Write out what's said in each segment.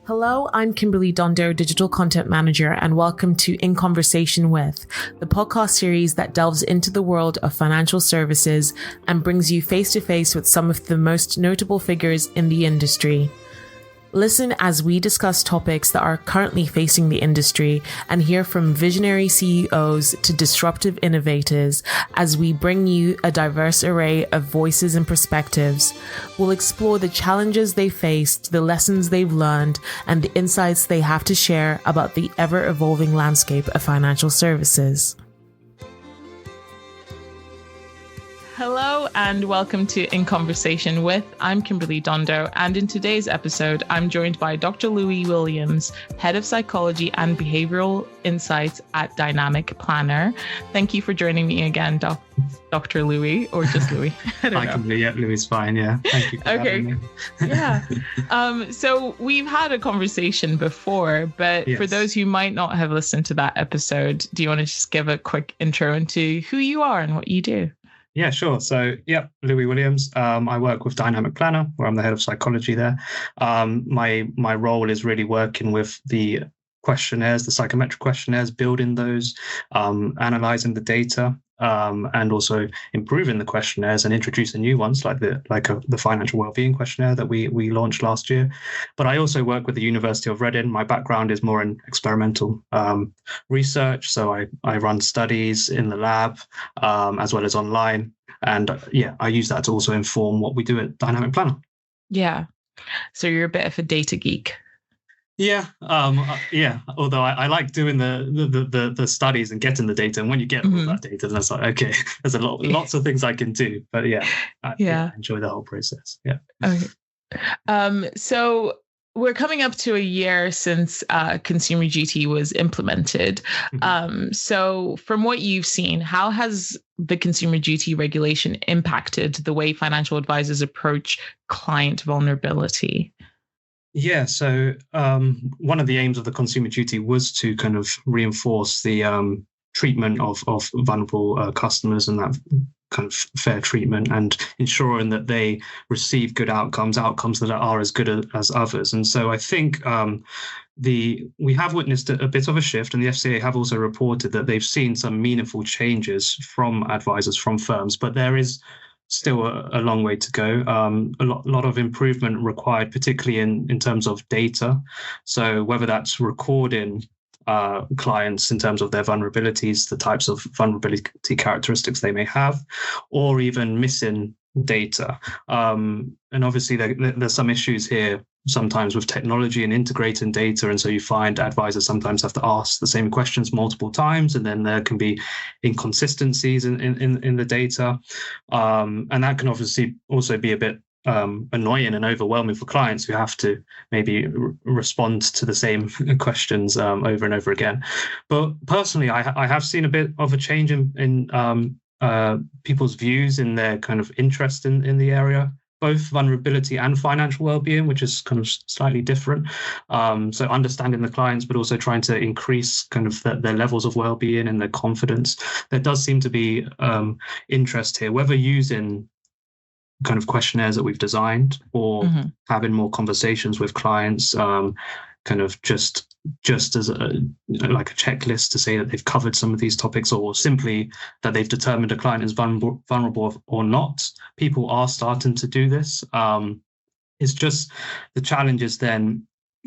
Hello, I'm Kimberly Dondo, Digital Content Manager, and welcome to In Conversation With, the podcast series that delves into the world of financial services and brings you face to face with some of the most notable figures in the industry. Listen as we discuss topics that are currently facing the industry and hear from visionary CEOs to disruptive innovators as we bring you a diverse array of voices and perspectives. We'll explore the challenges they faced, the lessons they've learned, and the insights they have to share about the ever-evolving landscape of financial services. Hello and welcome to In Conversation With. I'm Kimberly Dondo, and in today's episode, I'm joined by Dr. Louis Williams, Head of Psychology and Behavioural Insights at Dynamic Planner. Thank you for joining me again, Dr. Louis, or just Louis. I don't know. Kimberly, yeah, Louis is fine, yeah. Thank you for having me. Yeah. So we've had a conversation before, but yes. For those who might not have listened to that episode, do you want to just give a quick intro into who you are and what you do? Yeah, sure. So, Louis Williams. I work with Dynamic Planner, where I'm the head of psychology there. My role is really working with the questionnaires, the psychometric questionnaires, building those, analyzing the data, and also improving the questionnaires and introducing new ones like the Financial Wellbeing questionnaire that we launched last year. But I also work with the University of Reading. My background is more in experimental research, so I run studies in the lab as well as online, and I use that to also inform what we do at Dynamic Planner. Yeah, so you're a bit of a data geek. Yeah. Although I like doing the studies and getting the data, and when you get all that data, then it's like, okay, there's lots of things I can do. But I enjoy the whole process. Yeah. Okay. So we're coming up to a year since Consumer Duty was implemented. So from what you've seen, how has the Consumer Duty regulation impacted the way financial advisors approach client vulnerability? Yeah, so one of the aims of the Consumer Duty was to kind of reinforce the treatment of vulnerable customers and that kind of fair treatment, and ensuring that they receive good outcomes that are as good as others. And so I think we have witnessed a bit of a shift, and the FCA have also reported that they've seen some meaningful changes from advisors, from firms, but there is still a long way to go. A lot of improvement required, particularly in terms of data. So whether that's recording clients in terms of their vulnerabilities, the types of vulnerability characteristics they may have, or even missing data. And obviously there's some issues here sometimes with technology and integrating data, and so you find advisors sometimes have to ask the same questions multiple times, and then there can be inconsistencies in the data, and that can obviously also be a bit annoying and overwhelming for clients who have to maybe respond to the same questions over and over again. But personally, I have seen a bit of a change in people's views in their kind of interest in the area, both vulnerability and financial well-being, which is kind of slightly different. So understanding the clients, but also trying to increase kind of their levels of well-being and their confidence. There does seem to be interest here, whether using kind of questionnaires that we've designed or having more conversations with clients, kind of just as like a checklist to say that they've covered some of these topics, or simply that they've determined a client is vulnerable or not. People are starting to do this. It's just the challenge is then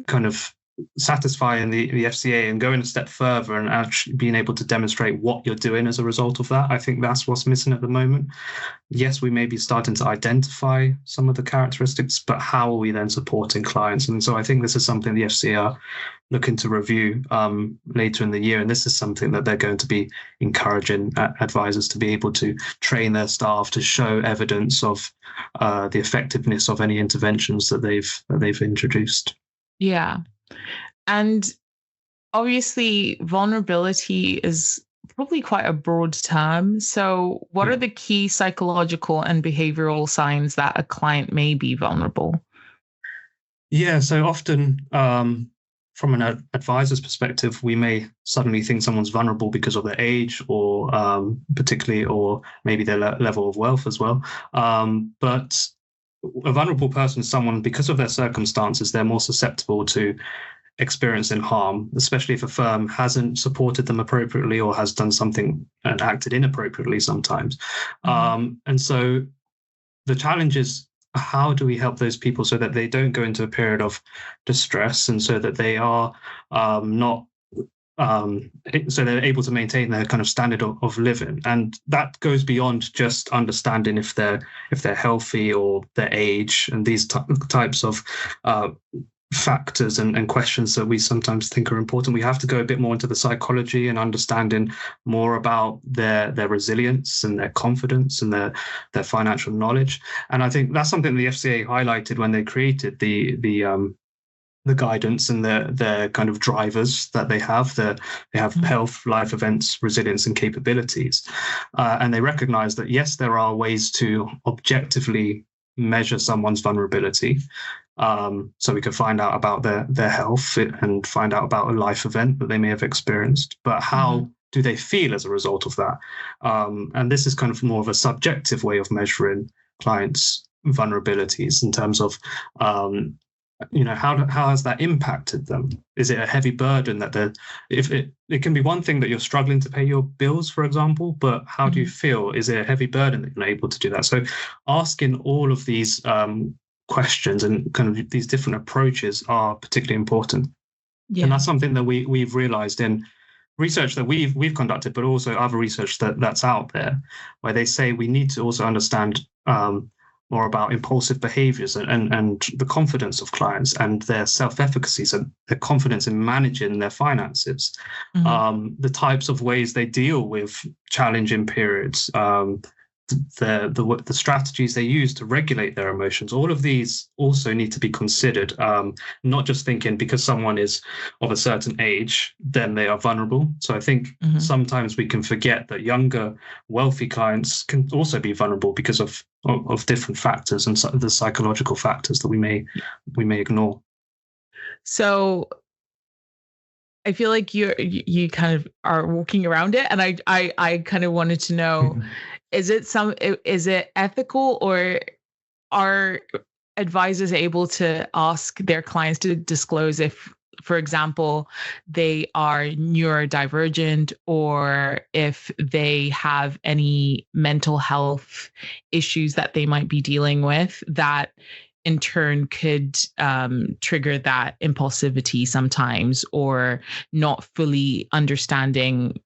kind of satisfying the FCA and going a step further and actually being able to demonstrate what you're doing as a result of that. I think that's what's missing at the moment. Yes, we may be starting to identify some of the characteristics, but how are we then supporting clients? And so I think this is something the FCA are looking to review later in the year. And this is something that they're going to be encouraging advisors to be able to train their staff to show evidence of the effectiveness of any interventions that they've introduced. Yeah. And obviously, vulnerability is probably quite a broad term. So what are the key psychological and behavioral signs that a client may be vulnerable? Yeah, so often from an advisor's perspective, we may suddenly think someone's vulnerable because of their age or particularly, or maybe their level of wealth as well. But a vulnerable person is someone, because of their circumstances, they're more susceptible to experiencing harm, especially if a firm hasn't supported them appropriately or has done something and acted inappropriately sometimes. And so the challenge is, how do we help those people so that they don't go into a period of distress, and so that they are not so they're able to maintain their kind of standard of living? And that goes beyond just understanding if they're healthy or their age and these types of factors and questions that we sometimes think are important. We have to go a bit more into the psychology and understanding more about their resilience and their confidence and their financial knowledge. And I think that's something the FCA highlighted when they created the guidance and their kind of drivers that they have. They have health, life events, resilience, and capabilities. And they recognize that, yes, there are ways to objectively measure someone's vulnerability. So we can find out about their health and find out about a life event that they may have experienced. But how do they feel as a result of that? And this is kind of more of a subjective way of measuring clients' vulnerabilities in terms of how has that impacted them? Is it a heavy burden that it can be one thing that you're struggling to pay your bills, for example, but how do you feel? Is it a heavy burden that you're not able to do that? So asking all of these questions and kind of these different approaches are particularly important. And that's something that we've realized in research that we've conducted, but also other research that's out there, where they say we need to also understand more about impulsive behaviors and the confidence of clients and their self-efficacy, so their confidence in managing their finances, the types of ways they deal with challenging periods, the strategies they use to regulate their emotions. All of these also need to be considered, not just thinking because someone is of a certain age, then they are vulnerable. So I think sometimes we can forget that younger, wealthy clients can also be vulnerable because of different factors and the psychological factors that we may ignore. So I feel like you kind of are walking around it, and I kind of wanted to know, is it ethical, or are advisors able to ask their clients to disclose if, for example, they are neurodivergent, or if they have any mental health issues that they might be dealing with that in turn could trigger that impulsivity sometimes, or not fully understanding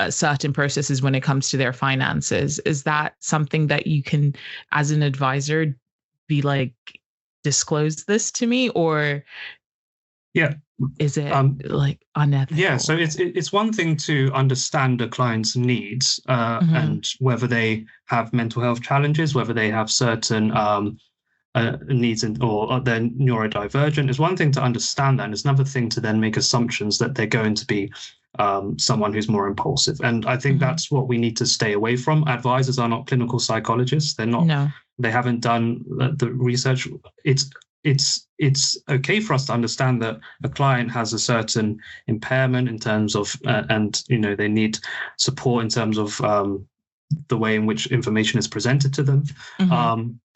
certain processes when it comes to their finances? Is that something that you can, as an advisor, be like, disclose this to me, or is it like unethical? Yeah, so it's one thing to understand a client's needs and whether they have mental health challenges, whether they have certain needs or they're neurodivergent. It's one thing to understand that, and it's another thing to then make assumptions that they're going to be someone who's more impulsive. And I think that's what we need to stay away from. Advisors are not clinical psychologists. They're not. No. They haven't done the research. It's okay for us to understand that a client has a certain impairment in terms of, and they need support in terms of the way in which information is presented to them.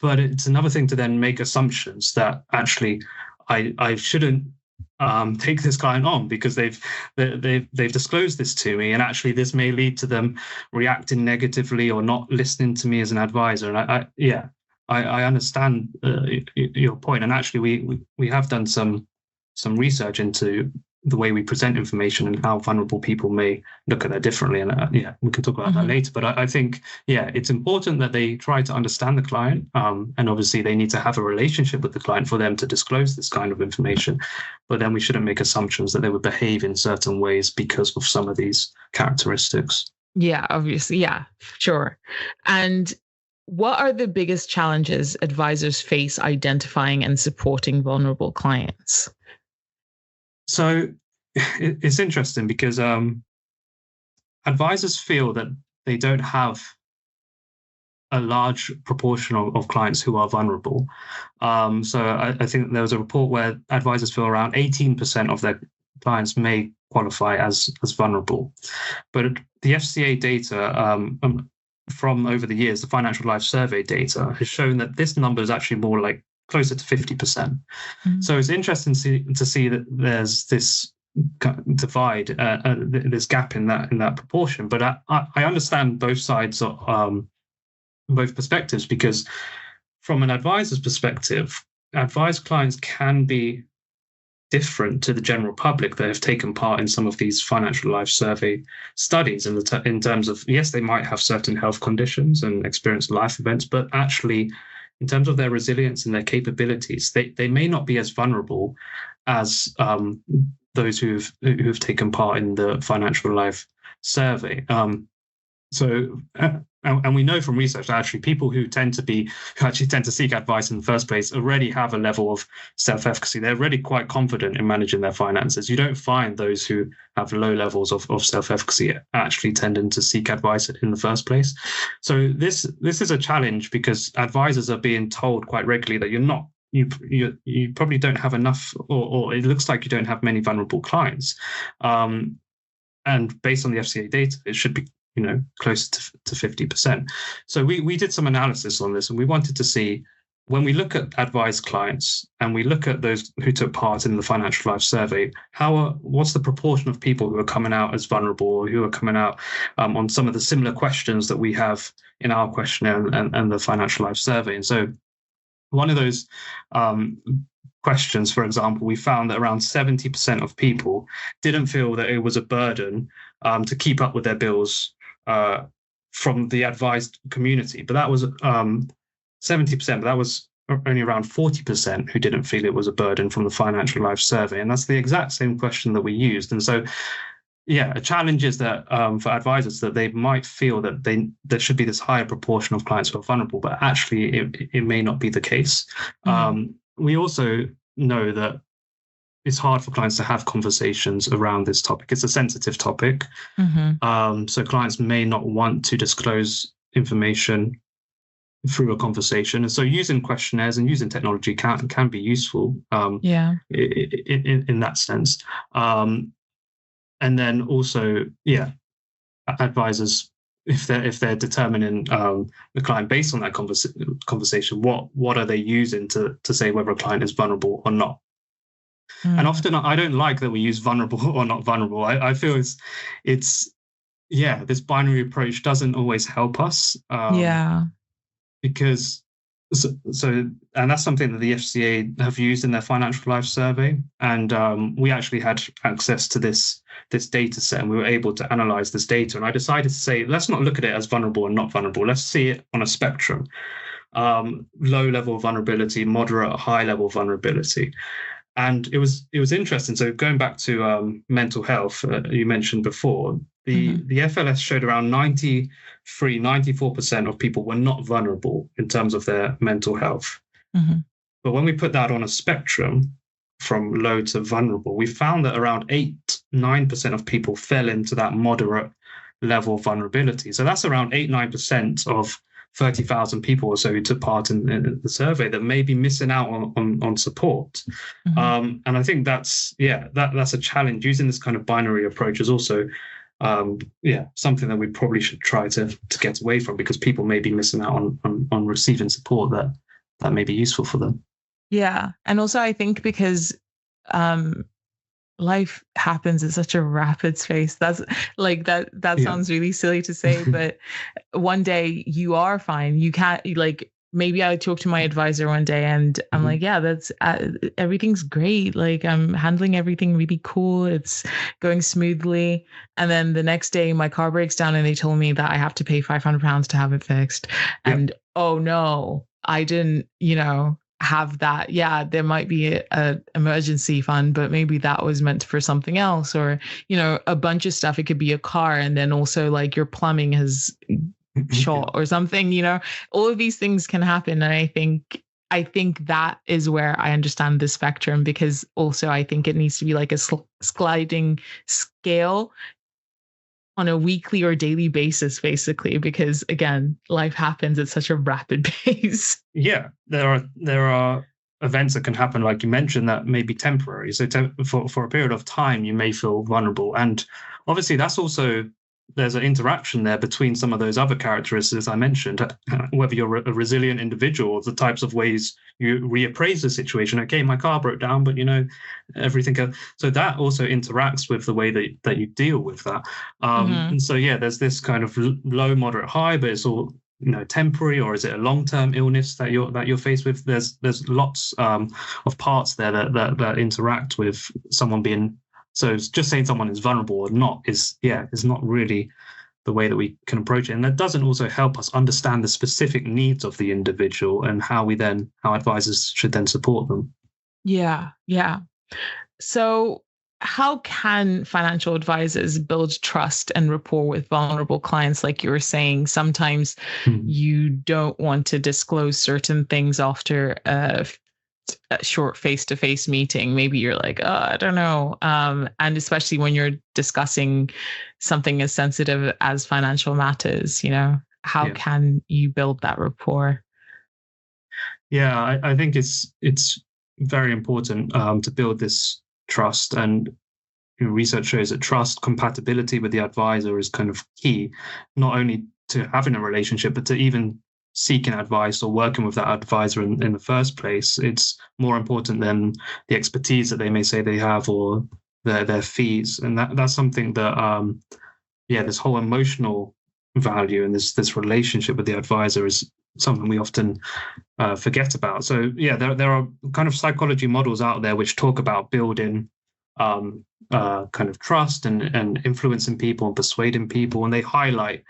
But it's another thing to then make assumptions that actually I shouldn't take this client on because they've disclosed this to me, and actually this may lead to them reacting negatively or not listening to me as an advisor. And I understand your point, and actually we have done some research into the way we present information and how vulnerable people may look at that differently. And we can talk about that later. But I think, it's important that they try to understand the client. And obviously they need to have a relationship with the client for them to disclose this kind of information. But then we shouldn't make assumptions that they would behave in certain ways because of some of these characteristics. Yeah, obviously. Yeah, sure. And what are the biggest challenges advisors face identifying and supporting vulnerable clients? So it's interesting because advisors feel that they don't have a large proportion of clients who are vulnerable. So I think there was a report where advisors feel around 18% of their clients may qualify as vulnerable. But the FCA data, from over the years, the Financial Life Survey data has shown that this number is actually more like closer to 50%. So it's interesting to see that there's this divide, this gap in that proportion. But I understand both sides of both perspectives, because from an advisor's perspective, advised clients can be different to the general public that have taken part in some of these Financial Life Survey studies in terms of, yes, they might have certain health conditions and experience life events, but actually in terms of their resilience and their capabilities, they may not be as vulnerable as those who've taken part in the Financial Life Survey. And we know from research that actually people who tend to seek advice in the first place already have a level of self-efficacy. They're already quite confident in managing their finances. You don't find those who have low levels of self-efficacy actually tending to seek advice in the first place. So this is a challenge, because advisors are being told quite regularly that you probably don't have enough, or it looks like you don't have many vulnerable clients. And based on the FCA data, it should be close to 50%. So we did some analysis on this, and we wanted to see, when we look at advised clients and we look at those who took part in the Financial Life Survey, what's the proportion of people who are coming out as vulnerable, or who are coming out on some of the similar questions that we have in our questionnaire and the Financial Life Survey. And so one of those questions, for example, we found that around 70% of people didn't feel that it was a burden to keep up with their bills from the advised community. But that was 70%, but that was only around 40% who didn't feel it was a burden from the Financial Life Survey. And that's the exact same question that we used. And so, a challenge is that for advisors, that they might feel that there should be this higher proportion of clients who are vulnerable, but actually it may not be the case. We also know that it's hard for clients to have conversations around this topic. It's a sensitive topic. So clients may not want to disclose information through a conversation. And so using questionnaires and using technology can be useful in that sense. And then also, advisors, if they're determining the client based on that conversation, what are they using to say whether a client is vulnerable or not? And often I don't like that we use vulnerable or not vulnerable. I feel it's this binary approach doesn't always help us. Because and that's something that the FCA have used in their Financial Life Survey. And we actually had access to this data set, and we were able to analyze this data. And I decided to say, let's not look at it as vulnerable and not vulnerable. Let's see it on a spectrum. Low level vulnerability, moderate, high level vulnerability. And it was interesting. So going back to mental health, you mentioned before, the FLS showed around 94% of people were not vulnerable in terms of their mental health. But when we put that on a spectrum from low to vulnerable, we found that around 9% of people fell into that moderate level of vulnerability. So that's around 9% of 30,000 people or so who took part in the survey that may be missing out on support. And I think that's a challenge. Using this kind of binary approach is also something that we probably should try to get away from, because people may be missing out on receiving support that may be useful for them. Yeah. And also I think because life happens at such a rapid space. That's like that sounds really silly to say, but one day you are fine. You can't, like, maybe I talk to my advisor one day and I'm like, that's everything's great. Like, I'm handling everything really cool. It's going smoothly. And then the next day my car breaks down and they told me that I have to pay £500 to have it fixed. And oh no, I didn't, have that. There might be a emergency fund, but maybe that was meant for something else, or a bunch of stuff. It could be a car, and then also like your plumbing has short or something. All of these things can happen, and I think that is where I understand the spectrum, because also I think it needs to be like a sliding scale on a weekly or daily basis, basically, because again, life happens at such a rapid pace. Yeah, there are events that can happen, like you mentioned, that may be temporary. So for a period of time, you may feel vulnerable, and obviously that's also there's an interaction there between some of those other characteristics I mentioned, whether you're a resilient individual, or the types of ways you reappraise the situation. Okay, my car broke down, but everything else. So that also interacts with the way that you deal with that. And so there's this kind of low, moderate, high, but it's all temporary, or is it a long-term illness that you're faced with? There's lots of parts there that interact with someone being. So just saying someone is vulnerable or not is not really the way that we can approach it. And that doesn't also help us understand the specific needs of the individual and how advisors should then support them. Yeah. So how can financial advisors build trust and rapport with vulnerable clients? Like you were saying, sometimes you don't want to disclose certain things after a short face-to-face meeting. Maybe you're like, oh, I don't know. And especially when you're discussing something as sensitive as financial matters, how can you build that rapport? Yeah, I think it's very important to build this trust. And research shows that trust, compatibility with the advisor is kind of key, not only to having a relationship, but to even seeking advice or working with that advisor in the first place. It's more important than the expertise that they may say they have or their fees. And that's something that this whole emotional value and this relationship with the advisor is something we often forget about. So there are kind of psychology models out there which talk about building kind of trust and influencing people and persuading people, and they highlight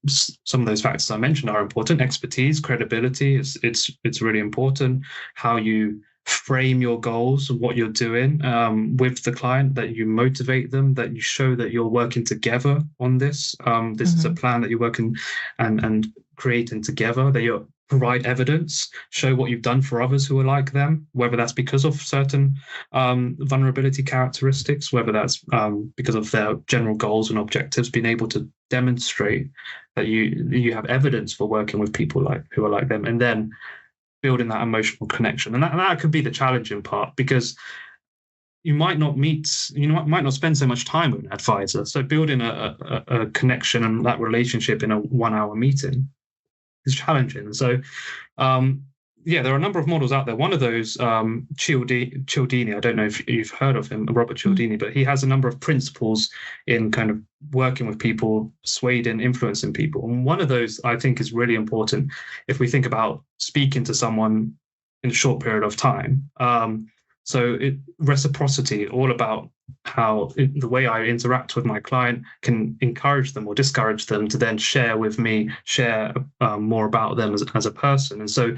some of those factors I mentioned are important. Expertise, credibility, it's really important. How you frame your goals and what you're doing with the client, that you motivate them, that you show that you're working together on this. This is a plan that you're working and creating together, that you provide evidence, show what you've done for others who are like them, whether that's because of certain vulnerability characteristics, whether that's because of their general goals and objectives, being able to demonstrate that you have evidence for working with people who are like them, and then building that emotional connection. And that could be the challenging part, because you might not spend so much time with an advisor. So building a connection and that relationship in a 1-hour meeting is challenging. So there are a number of models out there. One of those, Cialdini, I don't know if you've heard of him, Robert Cialdini, but he has a number of principles in kind of working with people, persuading, influencing people. And one of those I think is really important if we think about speaking to someone in a short period of time. So reciprocity, all about how the way I interact with my client can encourage them or discourage them to then share with me, more about them as a person. And so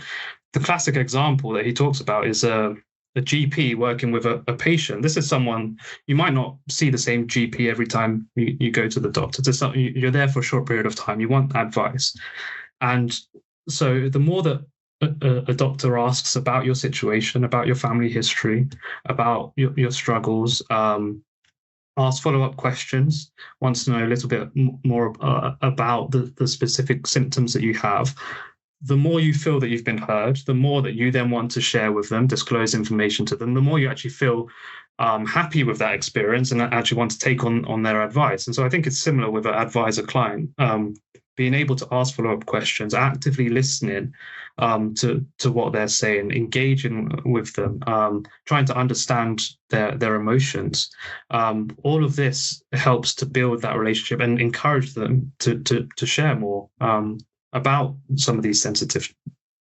the classic example that he talks about is a GP working with a patient. This is someone, you might not see the same GP every time you go to the doctor. You're there for a short period of time. You want advice. And so the more that a doctor asks about your situation, about your family history, about your struggles, ask follow-up questions, wants to know a little bit more about the specific symptoms that you have, the more you feel that you've been heard, the more that you then want to share with them, disclose information to them, the more you actually feel happy with that experience and actually want to take on their advice. And so I think it's similar with an advisor-client, being able to ask follow-up questions, actively listening to what they're saying, engaging with them, trying to understand their emotions. All of this helps to build that relationship and encourage them to share more about some of these sensitive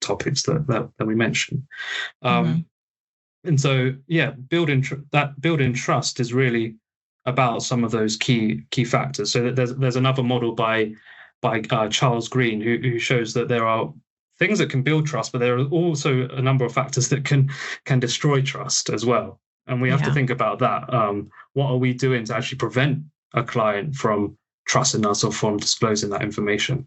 topics that we mentioned. And so, building trust is really about some of those key factors. So there's another model by Charles Green who shows that there are things that can build trust, but there are also a number of factors that can destroy trust as well. And we have to think about that. What are we doing to actually prevent a client from trusting us or from disclosing that information?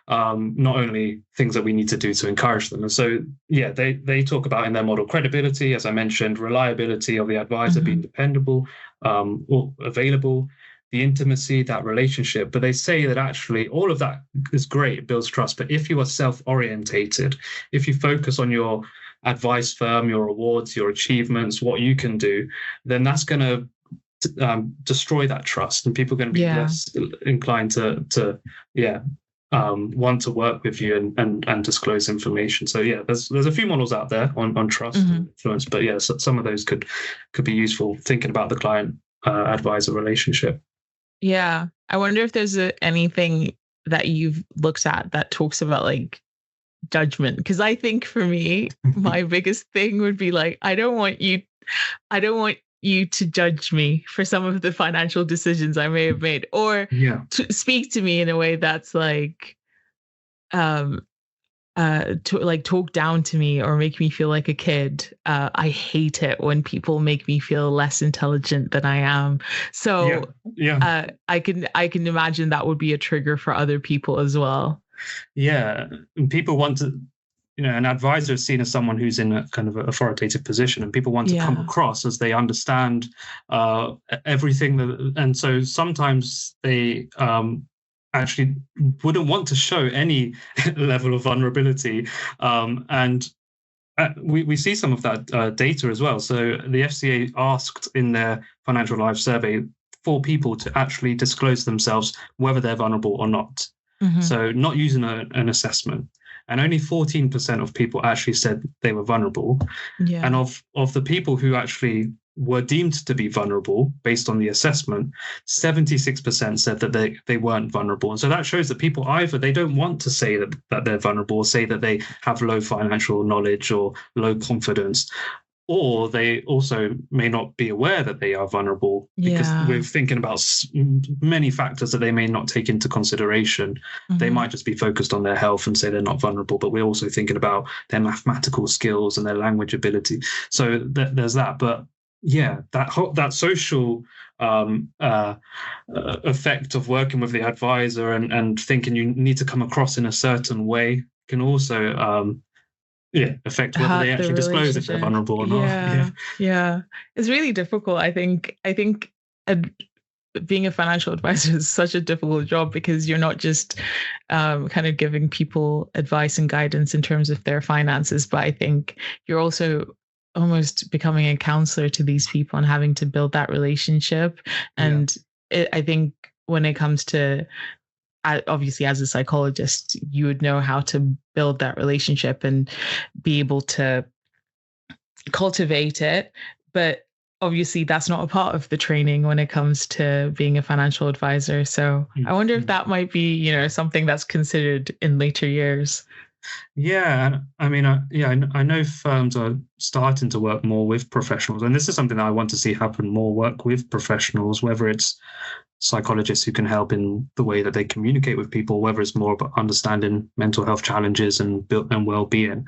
Not only things that we need to do to encourage them. And so, they talk about in their model credibility, as I mentioned, reliability of the advisor, being dependable, or available, the intimacy, that relationship. But they say that actually all of that is great, it builds trust. But if you are self-orientated, if you focus on your advice firm, your rewards, your achievements, what you can do, then that's going to destroy that trust, and people are going to be less inclined to want to work with you and disclose information. So there's a few models out there on trust and influence, but so some of those could be useful thinking about the client advisor relationship. Yeah, I wonder if there's anything that you've looked at that talks about like judgment, because I think for me my biggest thing would be like, I don't want you to judge me for some of the financial decisions I may have made, or to speak to me in a way that's like to like talk down to me or make me feel like a kid. I hate it when people make me feel less intelligent than I am. So I can imagine that would be a trigger for other people as well. Yeah, and people want to, an advisor is seen as someone who's in a kind of authoritative position, and people want to come across as they understand everything. And so sometimes they actually wouldn't want to show any level of vulnerability. And we see some of that data as well. So the FCA asked in their Financial Life survey for people to actually disclose themselves, whether they're vulnerable or not. So not using an assessment. And only 14% of people actually said they were vulnerable. And of the people who actually were deemed to be vulnerable based on the assessment, 76% said that they weren't vulnerable. And so that shows that people either they don't want to say that they're vulnerable, or say that they have low financial knowledge or low confidence, or they also may not be aware that they are vulnerable, because we're thinking about many factors that they may not take into consideration. They might just be focused on their health and say they're not vulnerable, but we're also thinking about their mathematical skills and their language ability. So there's that. But that social effect of working with the advisor and thinking you need to come across in a certain way can also affect whether they actually disclose if they're vulnerable or not. It's really difficult. I think being a financial advisor is such a difficult job, because you're not just kind of giving people advice and guidance in terms of their finances, but I think you're also almost becoming a counselor to these people and having to build that relationship. And I think when it comes to, obviously as a psychologist, you would know how to build that relationship and be able to cultivate it. But obviously that's not a part of the training when it comes to being a financial advisor. So I wonder if that might be, something that's considered in later years. Yeah, and I mean, I know firms are starting to work more with professionals, and this is something that I want to see happen more: work with professionals, whether it's psychologists who can help in the way that they communicate with people, whether it's more about understanding mental health challenges and well-being,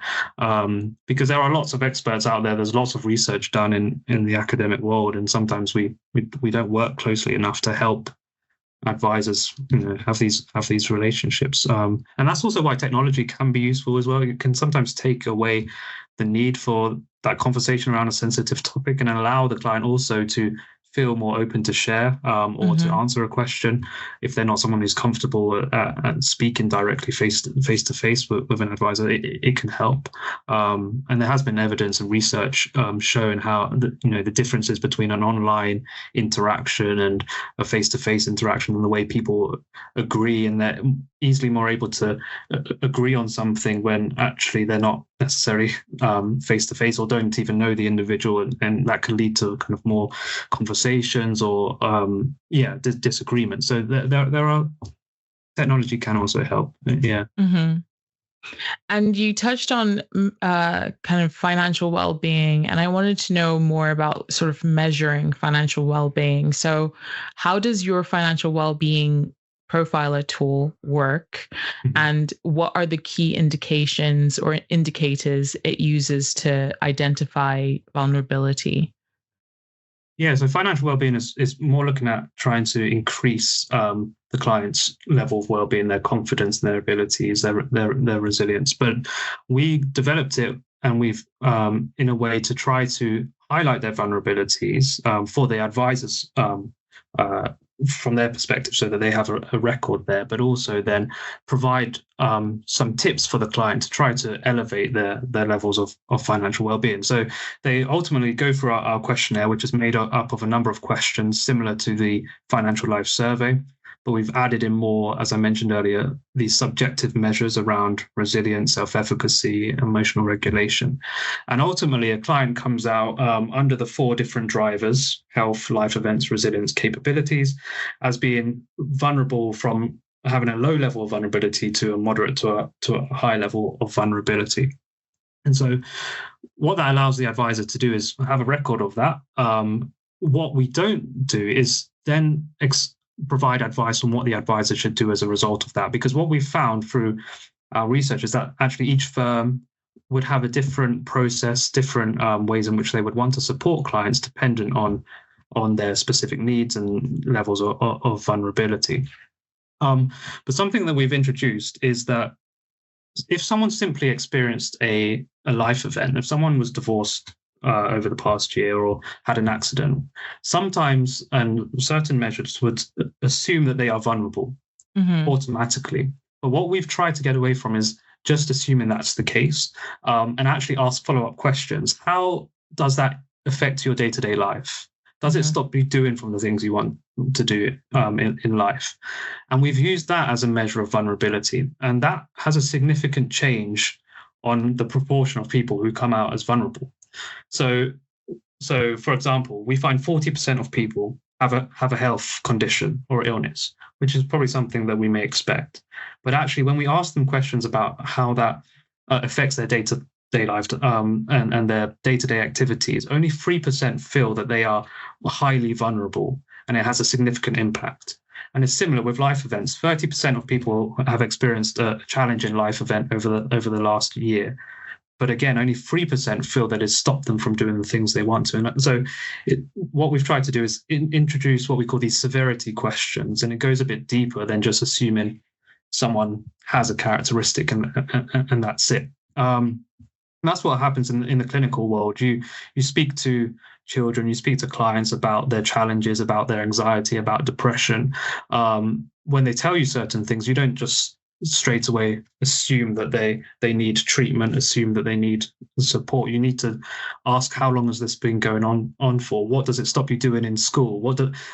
because there are lots of experts out there. There's lots of research done in the academic world, and sometimes we don't work closely enough to help advisors have these relationships, and that's also why technology can be useful as well. It can sometimes take away the need for that conversation around a sensitive topic and allow the client also to feel more open to share or to answer a question if they're not someone who's comfortable at speaking directly face to face with an advisor. It can help, and there has been evidence and research showing how the differences between an online interaction and a face-to-face interaction, and the way people agree, and they're easily more able to agree on something when actually they're not necessarily face-to-face or don't even know the individual, and that can lead to kind of more conversations or disagreements. So there are, technology can also help. And you touched on kind of financial well-being, and I wanted to know more about sort of measuring financial well-being. So how does your financial well-being profiler tool work, and what are the key indications or indicators it uses to identify vulnerability? Yeah, so financial well-being is more looking at trying to increase the client's level of well-being, their confidence, their abilities, their resilience. But we developed it, and we've in a way to try to highlight their vulnerabilities for the advisors from their perspective, so that they have a record there, but also then provide some tips for the client to try to elevate their levels of financial well-being. So they ultimately go through our questionnaire, which is made up of a number of questions similar to the Financial Life Survey, but we've added in more, as I mentioned earlier, these subjective measures around resilience, self-efficacy, emotional regulation. And ultimately, a client comes out under the 4 different drivers: health, life events, resilience, capabilities, as being vulnerable from having a low level of vulnerability to a moderate to a high level of vulnerability. And so what that allows the advisor to do is have a record of that. What we don't do is then provide advice on what the advisor should do as a result of that, because what we've found through our research is that actually each firm would have a different process, different ways in which they would want to support clients dependent on their specific needs and levels of vulnerability. But something that we've introduced is that if someone simply experienced a life event, if someone was divorced over the past year or had an accident, sometimes and certain measures would assume that they are vulnerable automatically. But what we've tried to get away from is just assuming that's the case, and actually ask follow-up questions. How does that affect your day-to-day life? Does it stop you doing from the things you want to do in life? And we've used that as a measure of vulnerability. And that has a significant change on the proportion of people who come out as vulnerable. So for example, we find 40% of people have a health condition or illness, which is probably something that we may expect. But actually, when we ask them questions about how that affects their day-to-day life and their day-to-day activities, only 3% feel that they are highly vulnerable and it has a significant impact. And it's similar with life events. 30% of people have experienced a challenging life event over the last year. But again, only 3% feel that it's stopped them from doing the things they want to. And so what we've tried to do is introduce what we call these severity questions. And it goes a bit deeper than just assuming someone has a characteristic and that's it. And that's what happens in the clinical world. You speak to children, you speak to clients about their challenges, about their anxiety, about depression. When they tell you certain things, you don't just straight away assume that they need treatment, assume that they need support. You need to ask, how long has this been going on for? What does it stop you doing in school?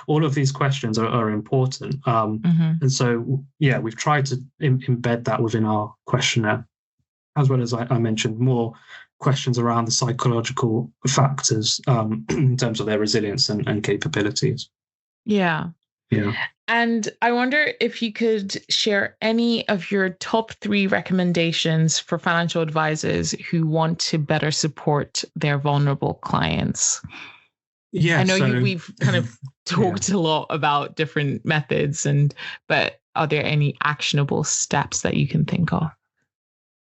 All of these questions are important. And so, yeah, we've tried to embed that within our questionnaire, as well as I mentioned more questions around the psychological factors in terms of their resilience and capabilities. Yeah. Yeah. And I wonder if you could share any of your top 3 recommendations for financial advisors who want to better support their vulnerable clients. Yeah, I know we've kind of talked a lot about different methods, but are there any actionable steps that you can think of?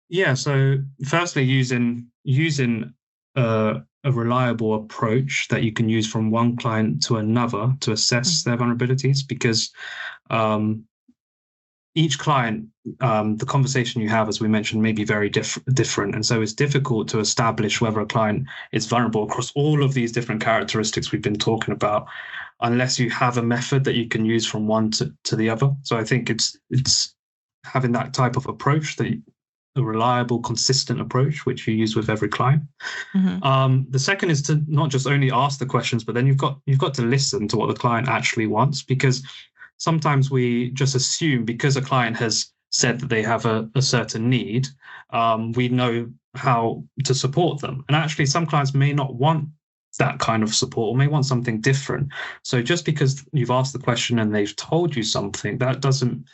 Yeah. So firstly, using a reliable approach that you can use from one client to another to assess their vulnerabilities, because each client, the conversation you have, as we mentioned, may be very different. And so it's difficult to establish whether a client is vulnerable across all of these different characteristics we've been talking about, unless you have a method that you can use from one to the other. So I think it's having that type of approach, a reliable, consistent approach, which you use with every client. The second is to not just only ask the questions, but then you've got to listen to what the client actually wants, because sometimes we just assume because a client has said that they have a certain need, we know how to support them. And actually, some clients may not want that kind of support or may want something different. So just because you've asked the question and they've told you something, that doesn't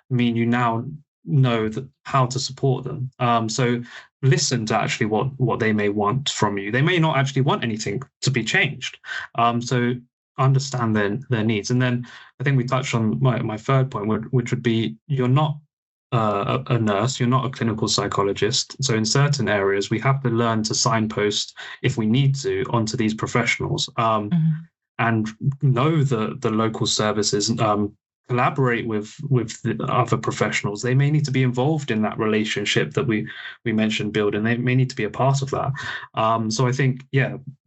mean you now know how to support them. So listen to actually what they may want from you. They may not actually want anything to be changed. So understand their needs. And then I think we touched on my third point, which would be, you're not a nurse, you're not a clinical psychologist. So in certain areas, we have to learn to signpost, if we need to, onto these professionals, and know the local services, collaborate with the other professionals. They may need to be involved in that relationship that we mentioned building. They may need to be a part of that. So I think,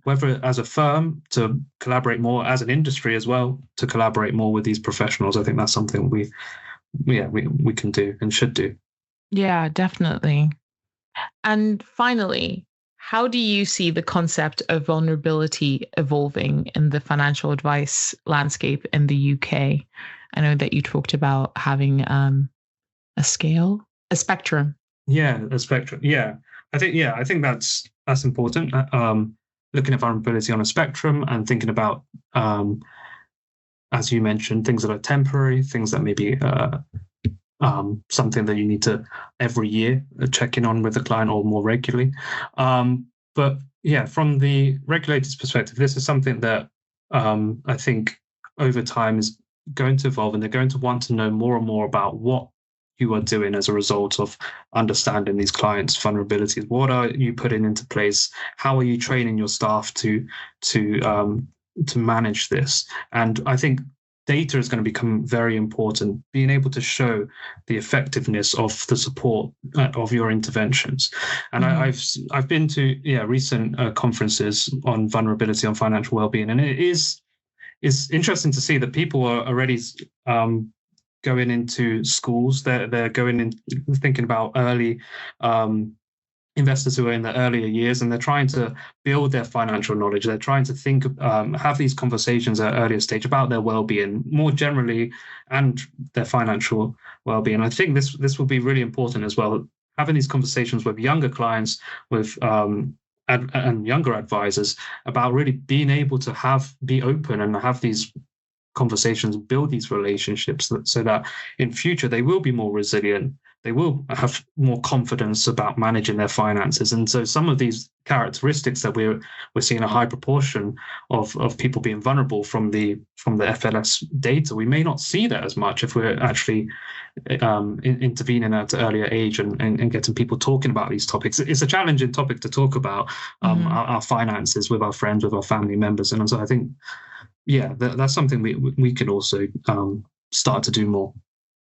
whether as a firm to collaborate more, as an industry as well, to collaborate more with these professionals. I think that's something we can do and should do. Yeah, definitely. And finally, how do you see the concept of vulnerability evolving in the financial advice landscape in the UK? I know that you talked about having a spectrum. Yeah, a spectrum. Yeah, I think that's important. Looking at vulnerability on a spectrum and thinking about, as you mentioned, things that are temporary, things that maybe something that you need to every year check in on with the client or more regularly. But yeah, from the regulator's perspective, this is something that I think over time is going to evolve, and they're going to want to know more and more about what you are doing as a result of understanding these clients' vulnerabilities. What are you putting into place? How are you training your staff to manage this? And I think data is going to become very important, being able to show the effectiveness of the support of your interventions. And I've been to recent conferences on vulnerability on financial wellbeing, and it's interesting to see that people are already going into schools. They're going in thinking about early investors who are in the earlier years, and they're trying to build their financial knowledge. They're trying to think, have these conversations at an earlier stage about their well-being more generally and their financial well-being. I think this will be really important as well, having these conversations with younger clients, with and younger advisors, about really being able to be open and have these conversations, build these relationships so that in future they will be more resilient. They will have more confidence about managing their finances. And so some of these characteristics that we're seeing a high proportion of people being vulnerable from the FLS data, we may not see that as much if we're actually intervening at an earlier age and getting people talking about these topics. It's a challenging topic to talk about, our finances with our friends, with our family members. And so I think, that's something we can also start to do more.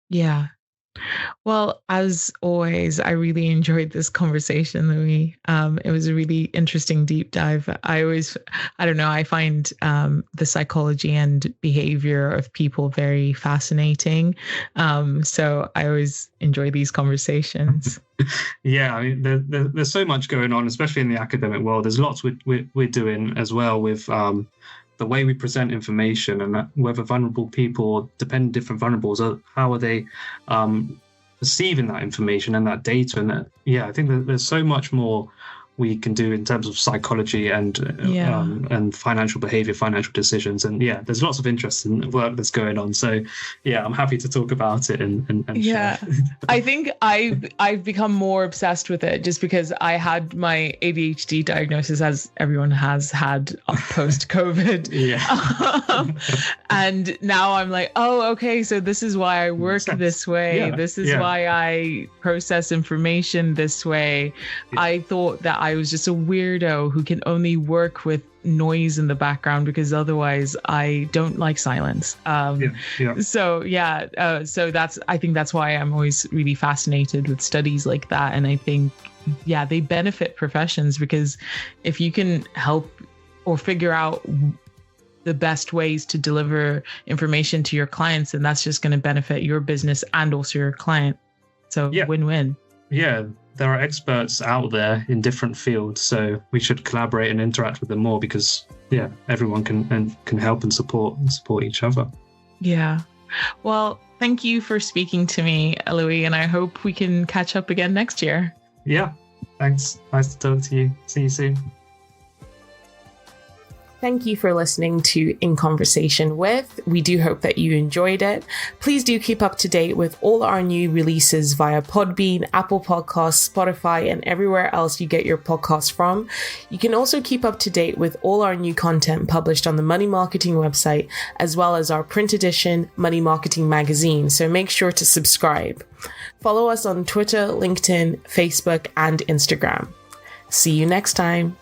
Yeah. Well, as always, I really enjoyed this conversation, Louis. It was a really interesting deep dive. I find the psychology and behavior of people very fascinating. So I always enjoy these conversations. Yeah, I mean, there's so much going on, especially in the academic world. There's lots we're doing as well with the way we present information, and whether vulnerable people, depending different vulnerables, how are they perceiving that information and that data. And I think that there's so much more we can do in terms of psychology and financial behavior, financial decisions. And there's lots of interesting work that's going on. So I'm happy to talk about it and share. I think I've become more obsessed with it just because I had my ADHD diagnosis, as everyone has had post-COVID. And now I'm like, oh, okay, so this is why I work this way. This is why I process information this way. I thought that I was just a weirdo who can only work with noise in the background because otherwise I don't like silence. So I think that's why I'm always really fascinated with studies like that. And I think, they benefit professions, because if you can help or figure out the best ways to deliver information to your clients, and that's just going to benefit your business and also your client. So win-win. There are experts out there in different fields, so we should collaborate and interact with them more, because everyone can help and support each other. Well, thank you for speaking to me, Louis, and I hope we can catch up again next year. Thanks. Nice to talk to you. See you soon. Thank you for listening to In Conversation With. We do hope that you enjoyed it. Please do keep up to date with all our new releases via Podbean, Apple Podcasts, Spotify, and everywhere else you get your podcasts from. You can also keep up to date with all our new content published on the Money Marketing website, as well as our print edition Money Marketing magazine. So make sure to subscribe. Follow us on Twitter, LinkedIn, Facebook, and Instagram. See you next time.